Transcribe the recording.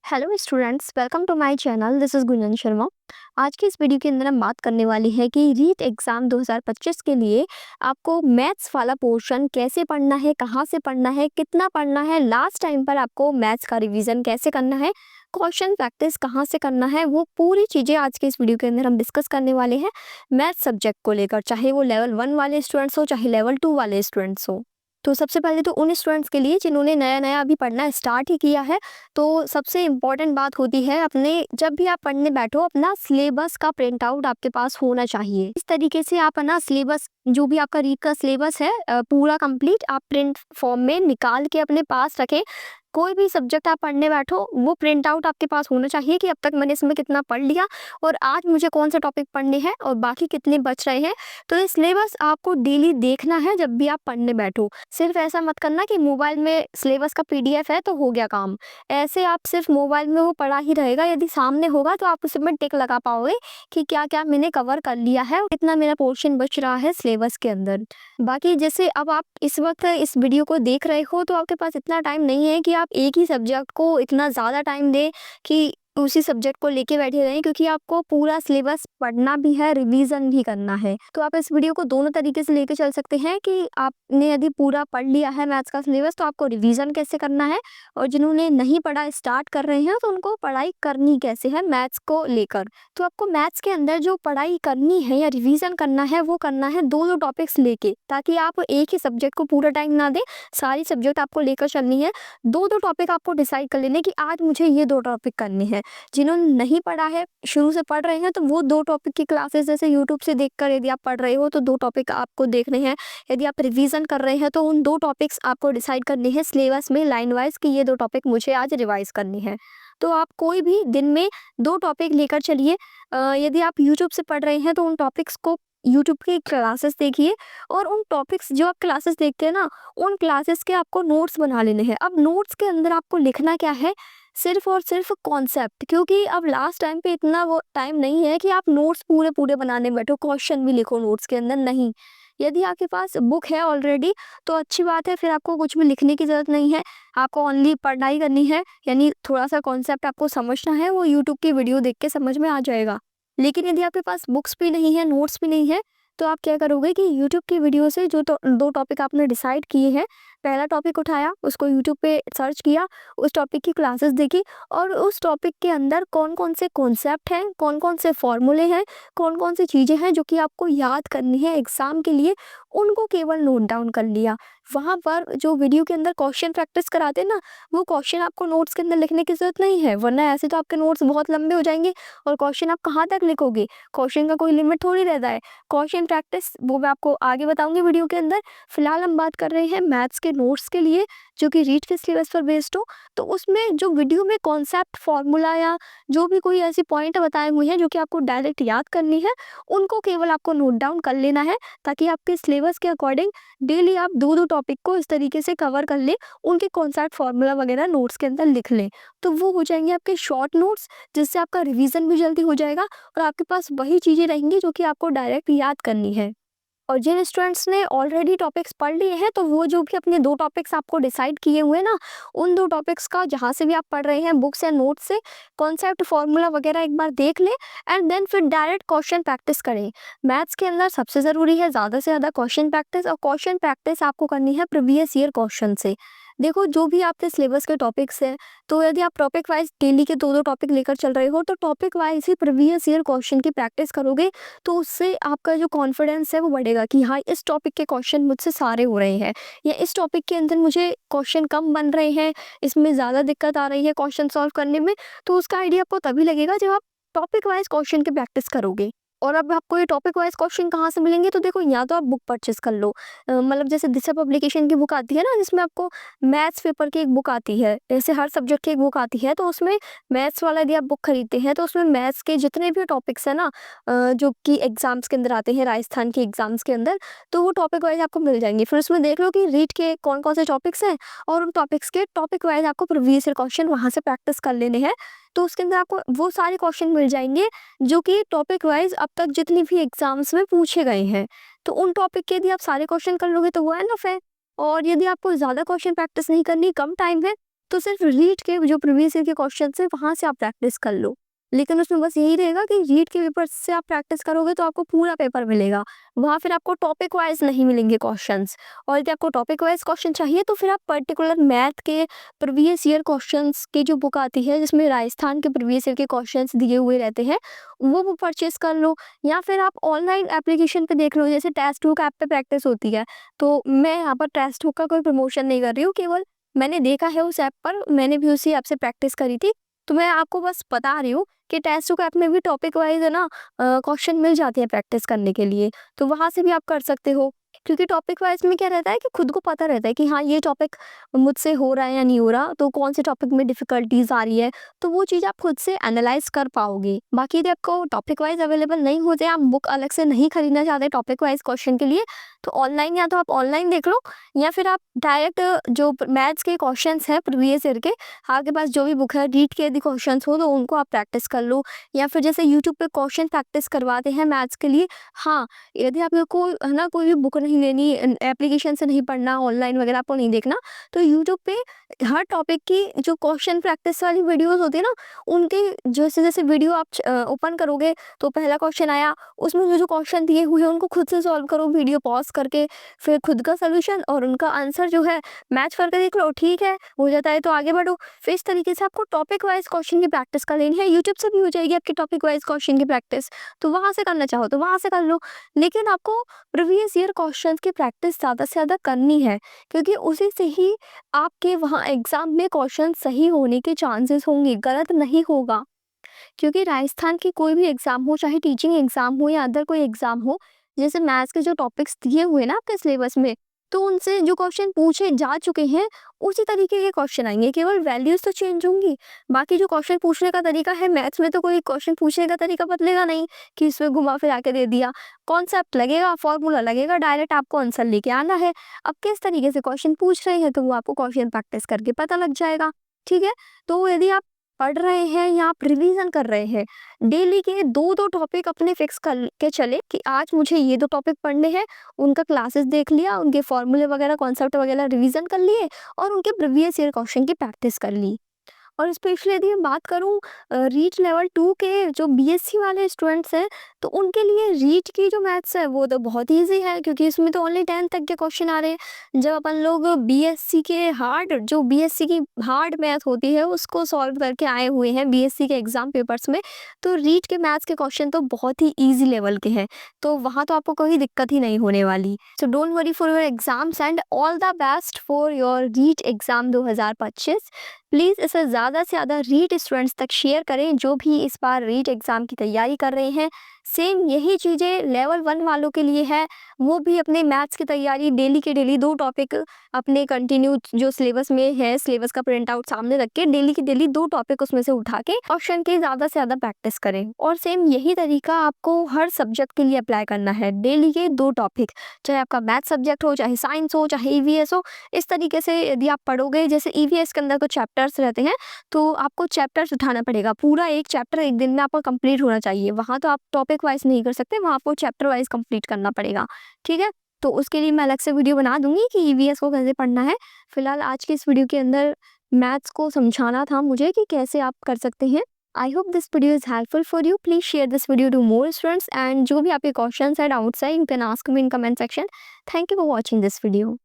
Hello students, welcome to my channel. This is Gunjan Sharma. आज की इस वीडियो के अंदर हम बात करने वाली है कि रीट एग्ज़ाम 2025 के लिए आपको मैथ्स वाला पोर्शन कैसे पढ़ना है, कहाँ से पढ़ना है, कितना पढ़ना है, लास्ट टाइम पर आपको मैथ्स का रिवीजन कैसे करना है, क्वेश्चन प्रैक्टिस कहाँ से करना है, वो पूरी चीज़ें आज के इस वीडियो के अंदर हम डिस्कस करने वाले हैं मैथ्स सब्जेक्ट को लेकर, चाहे वो लेवल 1 वाले स्टूडेंट्स हो, चाहे लेवल 2 वाले स्टूडेंट्स हो। तो सबसे पहले तो उन स्टूडेंट्स के लिए जिन्होंने नया-नया अभी पढ़ना स्टार्ट ही किया है, तो सबसे इम्पॉर्टेंट बात होती है अपने जब भी आप पढ़ने बैठो अपना सिलेबस का प्रिंट आउट आपके पास होना चाहिए। इस तरीके से आप है ना सिलेबस जो भी आपका रीड का सिलेबस है पूरा कंप्लीट आप प्रिंट फॉर्म में निकाल के अपने पास रखें। कोई भी सब्जेक्ट आप पढ़ने बैठो वो प्रिंट आउट आपके पास होना चाहिए कि अब तक मैंने इसमें कितना पढ़ लिया और आज मुझे कौन से टॉपिक पढ़ने हैं और बाकी कितने बच रहे हैं। तो ये सिलेबस आपको डेली देखना है जब भी आप पढ़ने बैठो। सिर्फ ऐसा मत करना कि मोबाइल में सिलेबस का पीडीएफ है तो हो गया काम। ऐसे आप सिर्फ मोबाइल में वो पढ़ा ही रहेगा, यदि सामने होगा तो आप उसमें टिक लगा पाओगे कि क्या-क्या मैंने कवर कर लिया है, कितना मेरा पोर्शन बच रहा है सिलेबस के अंदर। बाकी जैसे अब आप इस वक़्त इस वीडियो को देख रहे हो तो आपके पास इतना टाइम नहीं है कि आप एक ही सब्जेक्ट को इतना ज़्यादा टाइम दें कि उसी सब्जेक्ट को लेके बैठे रहें, क्योंकि आपको पूरा सिलेबस पढ़ना भी है, रिवीजन भी करना है। तो आप इस वीडियो को दोनों तरीके से लेके चल सकते हैं कि आपने यदि पूरा पढ़ लिया है मैथ्स का सिलेबस तो आपको रिवीजन कैसे करना है, और जिन्होंने नहीं पढ़ा स्टार्ट कर रहे हैं तो उनको पढ़ाई करनी कैसे है मैथ्स को लेकर। तो आपको मैथ्स के अंदर जो पढ़ाई करनी है या रिवीजन करना है वो करना है दो-दो टॉपिक्स लेके, ताकि आप एक ही सब्जेक्ट को पूरा टाइम ना दें, सारी सब्जेक्ट आपको लेकर चलनी है। दो-दो टॉपिक आपको डिसाइड कर लेने कि आज मुझे ये 2 टॉपिक करने हैं। जिन्होंने नहीं पढ़ा है, शुरू से पढ़ रहे हैं, तो वो 2 टॉपिक की क्लासेस जैसे यूट्यूब से देखकर यदि आप पढ़ रहे हो तो 2 टॉपिक आपको देखने हैं। यदि आप रिवीजन कर रहे हैं तो उन 2 टॉपिक्स आपको डिसाइड करने हैं सिलेबस में लाइन वाइज़ कि ये 2 टॉपिक मुझे आज रिवाइज़ करनी है। तो आप कोई भी दिन में 2 टॉपिक लेकर चलिए। यदि आप यूट्यूब से पढ़ रहे हैं तो उन टॉपिक्स को यूट्यूब की क्लासेस देखिए, और उन टॉपिक्स जो आप क्लासेस देखते हैं ना, उन क्लासेस के आपको नोट्स बना लेने हैं। अब नोट्स के अंदर आपको लिखना क्या है, सिर्फ़ और सिर्फ़ कॉन्सेप्ट, क्योंकि अब लास्ट टाइम पे इतना वो टाइम नहीं है कि आप नोट्स पूरे-पूरे बनाने बैठो, क्वेश्चन भी लिखो नोट्स के अंदर, नहीं। यदि आपके पास बुक है ऑलरेडी तो अच्छी बात है, फिर आपको कुछ भी लिखने की ज़रूरत नहीं है। आपको ओनली पढ़ाई करनी है, यानी थोड़ा-सा कॉन्सेप्ट आपको समझना है, वो यूट्यूब की वीडियो देख के समझ में आ जाएगा। लेकिन यदि आपके पास बुक्स भी नहीं है, नोट्स भी नहीं है, तो आप क्या करोगे कि यूट्यूब की वीडियो से जो तो 2 टॉपिक आपने डिसाइड किए हैं, पहला टॉपिक उठाया, उसको यूट्यूब पे सर्च किया, उस टॉपिक की क्लासेस देखी, और उस टॉपिक के अंदर कौन-कौन से कॉन्सेप्ट हैं, कौन-कौन से फॉर्मूले हैं, कौन-कौन सी चीज़ें हैं जो कि आपको याद करनी है एग्ज़ाम के लिए, उनको केवल नोट डाउन कर लिया। वहाँ पर जो वीडियो के अंदर क्वेश्चन प्रैक्टिस कराते हैं ना, वो क्वेश्चन आपको नोट्स के अंदर लिखने की ज़रूरत नहीं है, वरना ऐसे तो आपके नोट्स बहुत लंबे हो जाएँगे और क्वेश्चन आप कहाँ तक लिखोगे? क्वेश्चन का कोई लिमिट थोड़ी रहता है। क्वेश्चन प्रैक्टिस वो मैं आपको आगे बताऊँगी वीडियो के अंदर। फिलहाल हम बात कर रहे हैं मैथ्स के नोट्स के लिए, जो कि रीट के सिलेबस पर बेस्ड हो। तो उसमें जो वीडियो में कॉन्सेप्ट, फॉर्मूला या जो भी कोई ऐसी पॉइंट बताए हुए हैं जो कि आपको डायरेक्ट याद करनी है, उनको केवल आपको नोट डाउन कर लेना है, ताकि आपके सिलेबस के अकॉर्डिंग डेली आप 2-2 टॉपिक को इस तरीके से कवर कर लें, उनके कॉन्सेप्ट, फॉर्मूला वगैरह नोट्स के अंदर लिख लें। तो वो हो जाएँगे आपके शॉर्ट नोट्स, जिससे आपका रिवीजन भी जल्दी हो जाएगा और आपके पास वही चीज़ें रहेंगी जो कि आपको डायरेक्ट याद करनी है। और जिन स्टूडेंट्स ने ऑलरेडी टॉपिक्स पढ़ लिए हैं, तो वो जो भी अपने 2 टॉपिक्स आपको डिसाइड किए हुए हैं ना, उन 2 टॉपिक्स का जहाँ से भी आप पढ़ रहे हैं बुक्स या नोट्स से कॉन्सेप्ट, फॉर्मूला वगैरह एक बार देख लें, एंड देन फिर डायरेक्ट क्वेश्चन प्रैक्टिस करें। मैथ्स के अंदर सबसे ज़रूरी है ज़्यादा से ज़्यादा क्वेश्चन प्रैक्टिस, और क्वेश्चन प्रैक्टिस आपको करनी है प्रीवियस ईयर क्वेश्चन से। देखो, जो भी आपके सिलेबस के टॉपिक्स हैं, तो यदि आप टॉपिक वाइज़ डेली के 2-2 टॉपिक लेकर चल रहे हो, तो टॉपिक वाइज़ ही प्रीवियस ईयर क्वेश्चन की प्रैक्टिस करोगे, तो उससे आपका जो कॉन्फिडेंस है वो बढ़ेगा कि हाँ, इस टॉपिक के क्वेश्चन मुझसे सारे हो रहे हैं, या इस टॉपिक के अंदर मुझे क्वेश्चन कम बन रहे हैं, इसमें ज़्यादा दिक्कत आ रही है क्वेश्चन सॉल्व करने में। तो उसका आइडिया आपको तभी लगेगा जब आप टॉपिक वाइज़ क्वेश्चन की प्रैक्टिस करोगे। और अब आपको ये टॉपिक वाइज़ क्वेश्चन कहाँ से मिलेंगे, तो देखो, या तो आप बुक परचेज़ कर लो, मतलब जैसे दिशा पब्लिकेशन की बुक आती है ना, जिसमें आपको मैथ्स पेपर की एक बुक आती है, ऐसे हर सब्जेक्ट की एक बुक आती है, तो उसमें मैथ्स वाला यदि आप बुक खरीदते हैं तो उसमें मैथ्स के जितने भी टॉपिक्स हैं ना, जो कि एग्जाम्स के अंदर आते हैं, राजस्थान के एग्जाम्स के अंदर, तो वो टॉपिक वाइज आपको मिल जाएंगे। फिर उसमें देख लो कि रीड के कौन कौन से टॉपिक्स हैं, और उन टॉपिक्स के टॉपिक वाइज आपको प्रीवियस ईयर क्वेश्चन वहाँ से प्रैक्टिस कर लेने हैं। तो उसके अंदर आपको वो सारे क्वेश्चन मिल जाएंगे जो कि टॉपिक वाइज अब तक जितनी भी एग्जाम्स में पूछे गए हैं। तो उन टॉपिक के यदि आप सारे क्वेश्चन कर लोगे तो वो एनफ है। और यदि आपको ज़्यादा क्वेश्चन प्रैक्टिस नहीं करनी, कम टाइम है, तो सिर्फ रीड के जो प्रीवियस ईयर के क्वेश्चन है वहाँ से आप प्रैक्टिस कर लो। लेकिन उसमें बस यही रहेगा कि रीड के पेपर से आप प्रैक्टिस करोगे तो आपको पूरा पेपर मिलेगा। वहाँ फिर आपको टॉपिक वाइज नहीं मिलेंगे क्वेश्चंस। और यदि आपको टॉपिक वाइज क्वेश्चन चाहिए तो फिर आप पर्टिकुलर मैथ के प्रीवियस ईयर क्वेश्चंस की जो बुक आती है जिसमें राजस्थान के प्रीवियस ईयर के क्वेश्चंस दिए हुए रहते हैं, वो बुक परचेज कर लो। या फिर आप ऑनलाइन एप्लीकेशन पे देख लो, जैसे टेस्ट बुक ऐप पे प्रैक्टिस होती है। तो मैं यहाँ पर टेस्ट बुक का कोई प्रमोशन नहीं कर रही हूँ, केवल मैंने देखा है उस ऐप पर, मैंने भी उसी ऐप से प्रैक्टिस करी थी। तो मैं आपको बस बता रही हूँ कि टेस्ट बुक ऐप में भी टॉपिक वाइज है ना क्वेश्चन मिल जाते हैं प्रैक्टिस करने के लिए, तो वहाँ से भी आप कर सकते हो। क्योंकि टॉपिक वाइज में क्या रहता है कि खुद को पता रहता है कि हाँ ये टॉपिक मुझसे हो रहा है या नहीं हो रहा, तो कौन से टॉपिक में डिफिकल्टीज आ रही है, तो वो चीज़ आप खुद से एनालाइज कर पाओगे। बाकी यदि आपको टॉपिक वाइज अवेलेबल नहीं होते, आप बुक अलग से नहीं खरीदना चाहते टॉपिक वाइज क्वेश्चन के लिए, तो ऑनलाइन या तो आप ऑनलाइन देख लो, या फिर आप डायरेक्ट जो मैथ्स के क्वेश्चन हैं प्रीवियस ईयर के, आपके पास जो भी बुक है रीड के यदि क्वेश्चन हो तो उनको आप प्रैक्टिस कर लो। या फिर जैसे यूट्यूब पे क्वेश्चन प्रैक्टिस करवाते हैं मैथ्स के लिए। हाँ, यदि आप लोग को है ना कोई भी बुक नहीं लेनी, एप्लीकेशन से नहीं पढ़ना, ऑनलाइन वगैरह आपको नहीं देखना, तो यूट्यूब पे हर टॉपिक की जो क्वेश्चन प्रैक्टिस वाली वीडियोस होती है ना, उनके जैसे जैसे वीडियो आप ओपन करोगे तो पहला क्वेश्चन आया, उसमें जो जो क्वेश्चन दिए हुए हैं उनको खुद से सॉल्व करो वीडियो पॉज करके, फिर खुद का सोल्यूशन और उनका आंसर जो है मैच करके देख लो, ठीक है हो जाता है तो आगे बढ़ो। फिर इस तरीके से आपको टॉपिक वाइज क्वेश्चन की प्रैक्टिस कर लेनी है। यूट्यूब से भी हो जाएगी आपकी टॉपिक वाइज क्वेश्चन की प्रैक्टिस, तो वहाँ से करना चाहो तो वहाँ से कर लो। लेकिन आपको प्रीवियस ईयर क्वेश्चंस की प्रैक्टिस ज़्यादा से ज़्यादा करनी है, क्योंकि उसी से ही आपके वहाँ एग्जाम में क्वेश्चन सही होने के चांसेस होंगे, गलत नहीं होगा। क्योंकि राजस्थान की कोई भी एग्जाम हो, चाहे टीचिंग एग्जाम हो या अदर कोई एग्जाम हो, जैसे मैथ्स के जो टॉपिक्स दिए हुए ना आपके सिलेबस में, तो उनसे जो क्वेश्चन पूछे जा चुके हैं उसी तरीके के क्वेश्चन आएंगे, केवल वैल्यूज तो चेंज होंगी। बाकी जो क्वेश्चन पूछने का तरीका है मैथ्स में, तो कोई क्वेश्चन पूछने का तरीका बदलेगा नहीं कि इसमें घुमा फिरा के दे दिया। कॉन्सेप्ट लगेगा, फॉर्मूला लगेगा, डायरेक्ट आपको आंसर लेके आना है। अब किस तरीके से क्वेश्चन पूछ रहे हैं तो वो आपको क्वेश्चन प्रैक्टिस करके पता लग जाएगा। ठीक है, तो यदि आप पढ़ रहे हैं या आप रिवीजन कर रहे हैं, डेली के दो दो टॉपिक अपने फिक्स कर के चले कि आज मुझे ये दो टॉपिक पढ़ने हैं। उनका क्लासेस देख लिया, उनके फॉर्मूले वगैरह कॉन्सेप्ट वगैरह रिवीजन कर लिए और उनके प्रीवियस ईयर क्वेश्चन की प्रैक्टिस कर ली। और स्पेशली यदि मैं बात करूँ रीट लेवल 2 के जो बीएससी वाले स्टूडेंट्स हैं, तो उनके लिए रीट की जो मैथ्स है वो तो बहुत ईजी है, क्योंकि इसमें तो ओनली 10 तक के क्वेश्चन आ रहे हैं। जब अपन लोग बीएससी के जो बीएससी की हार्ड मैथ होती है उसको सॉल्व करके आए हुए हैं बीएससी के एग्जाम पेपर्स में, तो रीट के मैथ्स के क्वेश्चन तो बहुत ही ईजी लेवल के हैं, तो वहाँ तो आपको कोई दिक्कत ही नहीं होने वाली। So don't worry for your exams and all the best for your REET exam 2025। Please इसे ज़्यादा से ज़्यादा रीट स्टूडेंट्स तक शेयर करें जो भी इस बार रीट एग्ज़ाम की तैयारी कर रहे हैं। सेम यही चीज़ें लेवल 1 वालों के लिए है, वो भी अपने मैथ्स की तैयारी डेली के डेली 2 टॉपिक अपने कंटिन्यू जो सिलेबस में है, सिलेबस का प्रिंट आउट सामने रख के डेली की डेली 2 टॉपिक उसमें से उठा के क्वेश्चन की ज़्यादा से ज़्यादा प्रैक्टिस करें। और सेम यही तरीका आपको हर सब्जेक्ट के लिए अप्लाई करना है, डेली के 2 टॉपिक, चाहे आपका मैथ सब्जेक्ट हो, चाहे साइंस हो, चाहे ईवीएस हो। इस तरीके से यदि आप पढ़ोगे, जैसे ईवीएस के अंदर कुछ चैप्टर्स रहते हैं तो आपको चैप्टर्स उठाना पड़ेगा, पूरा एक चैप्टर एक दिन में आपका कंप्लीट होना चाहिए। वहाँ तो आप टॉपिक वाइज नहीं कर सकते, वहाँ आपको चैप्टर वाइज कंप्लीट करना पड़ेगा। ठीक है, तो उसके लिए मैं अलग से वीडियो बना दूंगी कि ईवीएस को कैसे पढ़ना है। फिलहाल आज की इस वीडियो के अंदर मैथ्स को समझाना था मुझे कि कैसे आप कर सकते हैं। I hope this video is helpful for you. Please share this video to more students, and जो भी आपके क्वेश्चंस है, डाउट्स है, you can ask me in comment section. Thank you for watching this video.